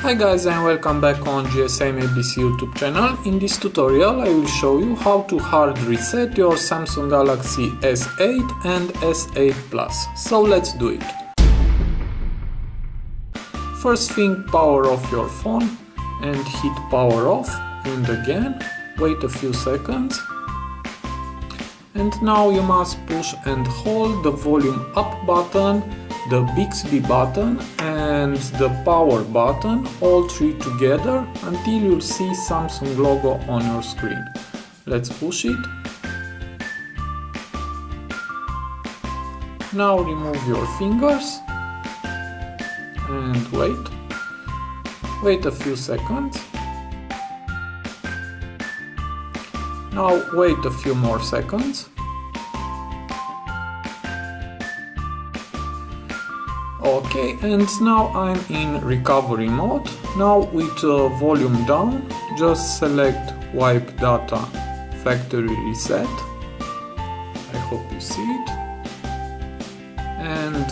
Hi guys, and welcome back on GSM ABC YouTube channel. In this tutorial I will show you how to hard reset your Samsung Galaxy S8 and S8 Plus. So let's do it. First thing, power off your phone and hit power off, and again wait a few seconds. And now you must push and hold the volume up button, the Bixby button and the power button, all three together, until you'll see Samsung logo on your screen. Let's push it. Now remove your fingers and wait a few seconds. Now wait a few more seconds. Okay, and now I'm in recovery mode. Now with volume down, just select wipe data factory reset. I hope you see it. And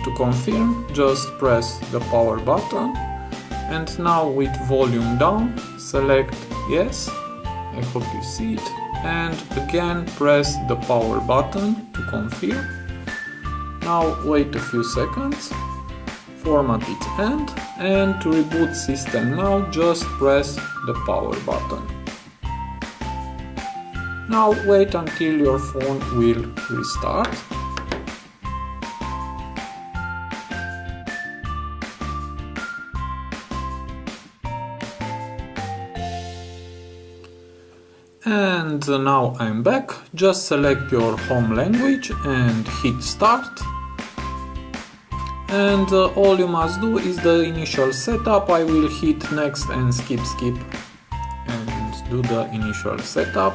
to confirm, just press the power button. And now with volume down, select yes. I hope you see it. And again press the power button to confirm. Now wait a few seconds, format its end, and to reboot system now just press the power button. Now wait until your phone will restart. And now I'm back. Just select your home language and hit start. And all you must do is the initial setup. I will hit next and skip and do the initial setup.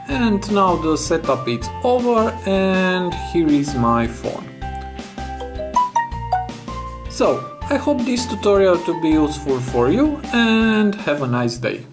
And now the setup is over and here is my phone. So, I hope this tutorial to be useful for you and have a nice day.